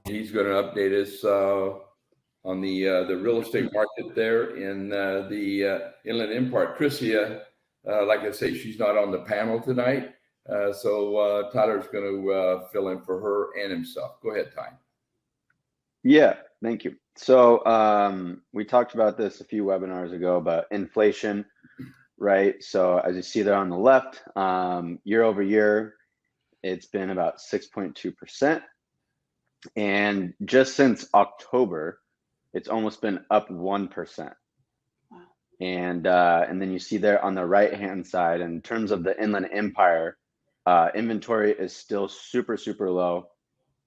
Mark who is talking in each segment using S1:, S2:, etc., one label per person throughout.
S1: He's going to update us on the real estate market there in the Inland Empire. Chrissy, like I say, she's not on the panel tonight, so Tyler's going to fill in for her and himself. Go ahead, Ty.
S2: Yeah, thank you. So we talked about this a few webinars ago about inflation, right? So as you see there on the left, year over year, it's been about 6.2%. And just since October, it's almost been up 1%. Wow. And then you see there on the right-hand side, in terms of the Inland Empire, inventory is still super, super low.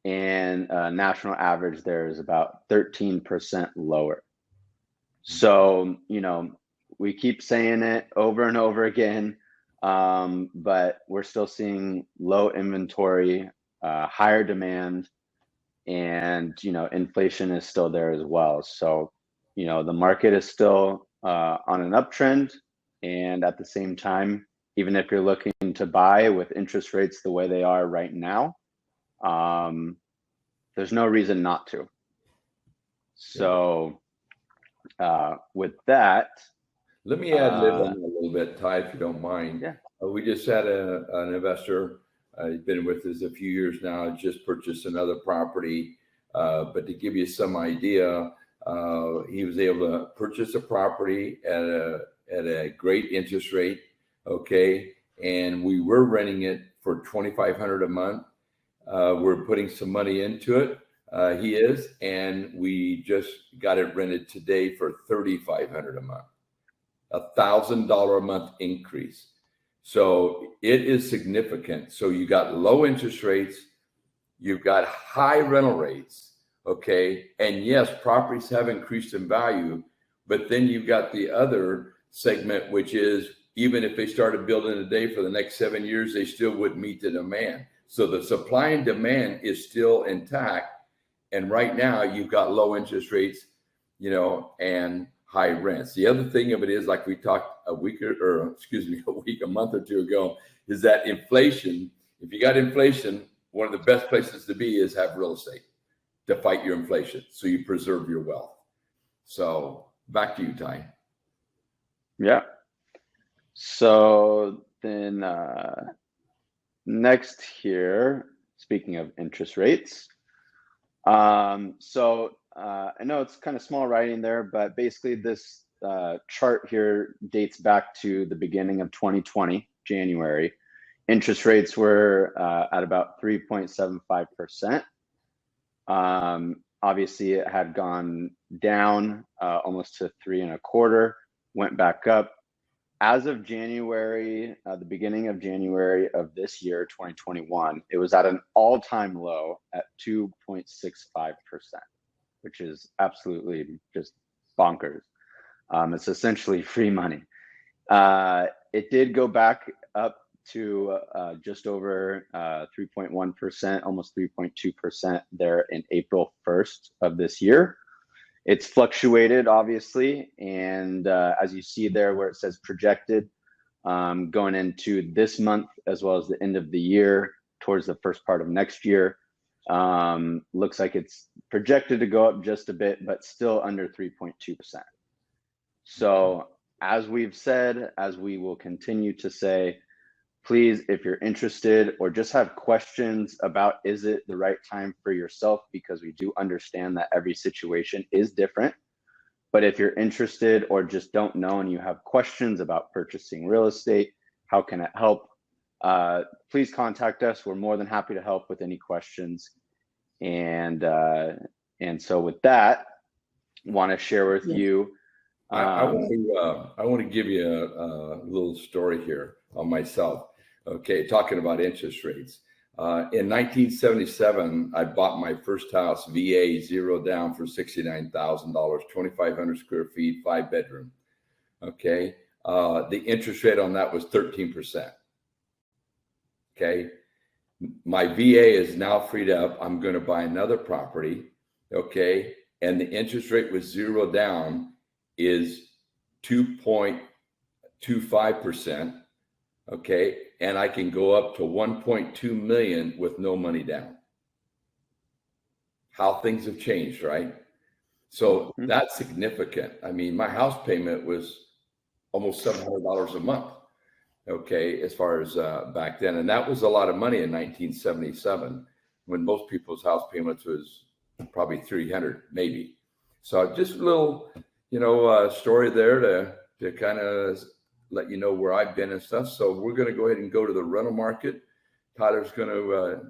S2: And national average there is about 13% lower. So, you know, we keep saying it over and over again, but we're still seeing low inventory, higher demand, and, you know, inflation is still there as well. So, you know, the market is still on an uptrend. And at the same time, even if you're looking to buy with interest rates the way they are right now, there's no reason not to. So with that,
S1: let me add a little bit, Ty, if you don't mind.
S2: Yeah.
S1: We just had an investor. He's been with us a few years now. Just purchased another property, but to give you some idea, he was able to purchase a property at a great interest rate. Okay, and we were renting it for $2,500 a month. We're putting some money into it. He is, and we just got it rented today for $3,500 a month, $1,000 a month increase. So it is significant. So you got low interest rates, you've got high rental rates, okay, and yes, properties have increased in value, but then you've got the other segment, which is even if they started building today for the next 7 years, they still wouldn't meet the demand. So the supply and demand is still intact. And right now you've got low interest rates, you know, and high rents. The other thing of it is, like we talked a month or two ago, is that inflation, if you got inflation, one of the best places to be is have real estate to fight your inflation. So you preserve your wealth. So back to you, Ty.
S2: Yeah. So then next here, speaking of interest rates, I know it's kind of small writing there, but basically this chart here dates back to the beginning of 2020, January. Interest rates were at about 3.75%. Obviously, it had gone down almost to 3.25%, went back up. As of January, the beginning of January of this year, 2021, it was at an all-time low at 2.65%, which is absolutely just bonkers. It's essentially free money. It did go back up to just over 3.1%, almost 3.2% there in April 1st of this year. It's fluctuated, obviously, and as you see there where it says projected, going into this month as well as the end of the year towards the first part of next year, looks like it's projected to go up just a bit, but still under 3.2%. So as we've said, as we will continue to say, please, if you're interested or just have questions about is it the right time for yourself, because we do understand that every situation is different. But if you're interested or just don't know and you have questions about purchasing real estate, how can it help? Please contact us. We're more than happy to help with any questions. And so with that, want to share with you.
S1: I want to give you a little story here on myself. Okay, talking about interest rates. In 1977, I bought my first house, VA, zero down, for $69,000, 2,500 square feet, 5-bedroom. Okay, the interest rate on that was 13%. Okay, my VA is now freed up. I'm going to buy another property. Okay, and the interest rate with zero down is 2.25%. Okay, and I can go up to 1.2 million with no money down. how things have changed, right? So that's significant. I mean, my house payment was almost $700 a month, okay, as far as back then. And that was a lot of money in 1977, when most people's house payments was probably 300, maybe. So just a little, story there to kind of let you know where I've been and stuff. So we're going to go ahead and go to the rental market. Tyler's going to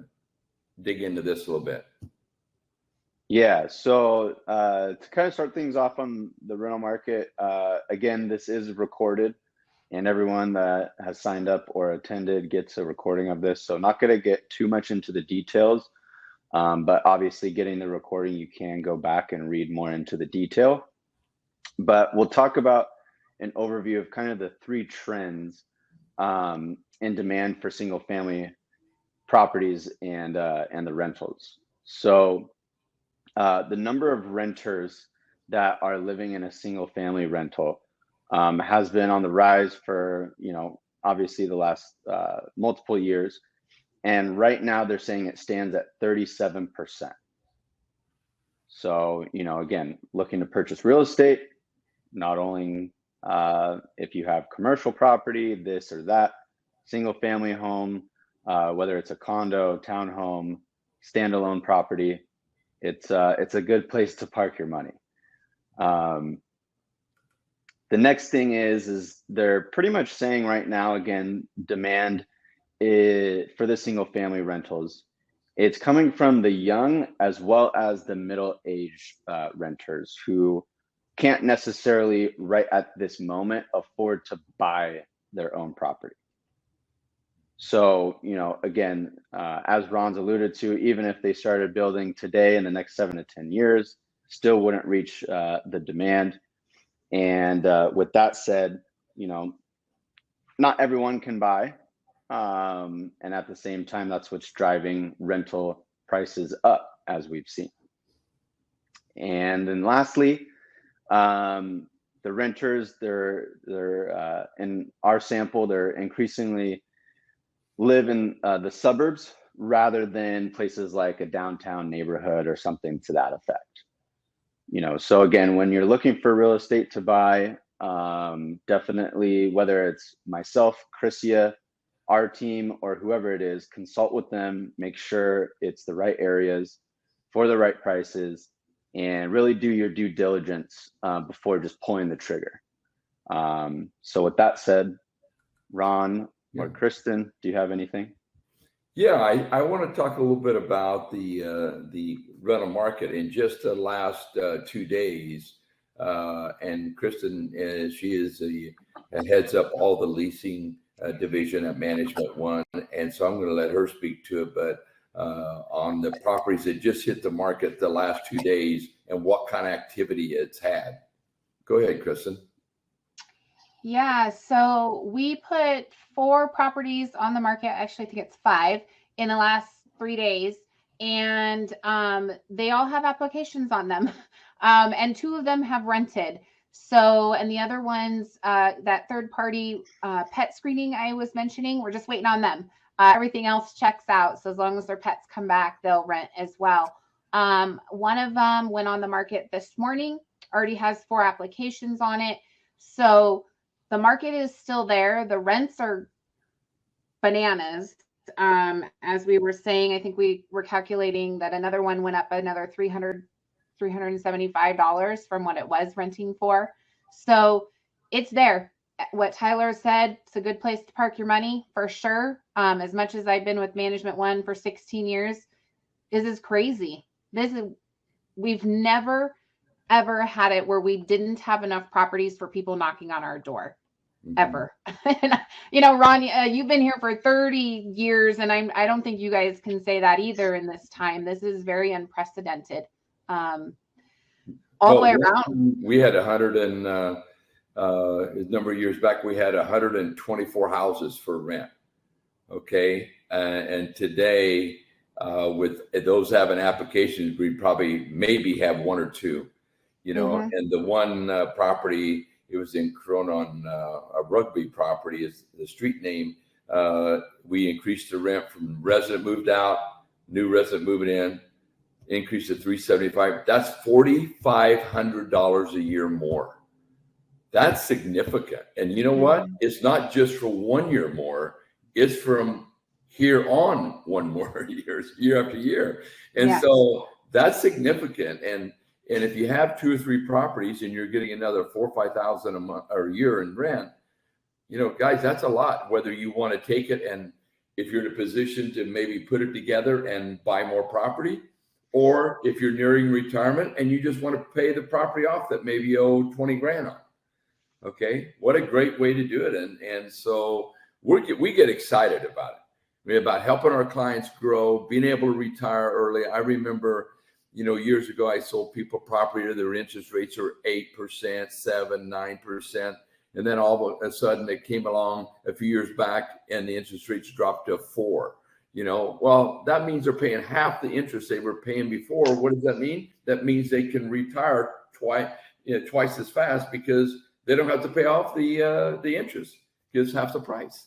S1: dig into this a little bit.
S2: Yeah, so to kind of start things off on the rental market, again, this is recorded, and everyone that has signed up or attended gets a recording of this. So not going to get too much into the details, but obviously getting the recording, you can go back and read more into the detail. But we'll talk about an overview of kind of the three trends in demand for single family properties and the rentals. So the number of renters that are living in a single family rental has been on the rise for, obviously the last multiple years. And right now they're saying it stands at 37%. So, again, looking to purchase real estate, not only if you have commercial property, this or that, single family home, whether it's a condo, townhome, standalone property, it's a good place to park your money. The next thing is they're pretty much saying right now, again, demand for the single family rentals, it's coming from the young as well as the middle-aged renters who can't necessarily right at this moment afford to buy their own property. So, again, as Ron's alluded to, even if they started building today in the next 7 to 10 years, still wouldn't reach the demand. And with that said, not everyone can buy. And at the same time, that's what's driving rental prices up, as we've seen. And then lastly, the renters, they're in our sample, they're increasingly live in the suburbs rather than places like a downtown neighborhood or something to that effect. So again, when you're looking for real estate to buy, definitely, whether it's myself, Chrissia, our team, or whoever it is, consult with them, make sure it's the right areas for the right prices, and really do your due diligence before just pulling the trigger. So with that said, Ron or Kristen, do you have anything?
S1: Yeah, I want to talk a little bit about the rental market in just the last 2 days. And Kristen, she heads up all the leasing division at Management One, and so I'm going to let her speak to it. But on the properties that just hit the market the last 2 days and what kind of activity it's had. Go ahead, Kristen.
S3: Yeah, so we put 4 properties on the market. Actually, I think it's 5 in the last 3 days, and they all have applications on them, and 2 of them have rented. So, and the other ones, that third-party pet screening I was mentioning, we're just waiting on them. Everything else checks out, so as long as their pets come back, they'll rent as well. One of them went on the market this morning, already has 4 applications on it. So the market is still there. The rents are bananas. As we were saying, I think we were calculating that another one went up another $375 from what it was renting for. So it's there. What Tyler said, it's a good place to park your money for sure. As much as I've been with Management One for 16 years, this is crazy. We've never ever had it where we didn't have enough properties for people knocking on our door. Ever. Ron, you've been here for 30 years, and I don't think you guys can say that either in this time. This is very unprecedented. All the way around.
S1: We had a number of years back, we had 124 houses for rent. Okay. And today, with those having applications, we probably maybe have 1 or 2, and the one property, it was in Corona on a Rugby property is the street name. We increased the rent from resident moved out, new resident moving in, increase to $375. That's $4,500 a year more. That's significant. And you know what? It's not just for 1 year more. It's from here on 1 more year after year. And so that's significant. And if you have 2 or 3 properties and you're getting another $4,000 or $5,000 a month or a year in rent, you know, guys, that's a lot. Whether you want to take it and if you're in a position to maybe put it together and buy more property, or if you're nearing retirement and you just want to pay the property off that maybe you owe 20 grand on. Okay, what a great way to do it. And so we get excited about it. About helping our clients grow, being able to retire early. I remember, you know, years ago, I sold people property, their interest rates were 8%, 7%, 9%. And then all of a sudden they came along a few years back and the interest rates dropped to 4%. You know, well, that means they're paying half the interest they were paying before. What does that mean? That means they can retire twice as fast because they don't have to pay off the interest. It's half the price.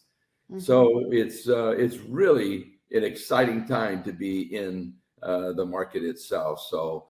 S1: So it's really an exciting time to be in the market itself. So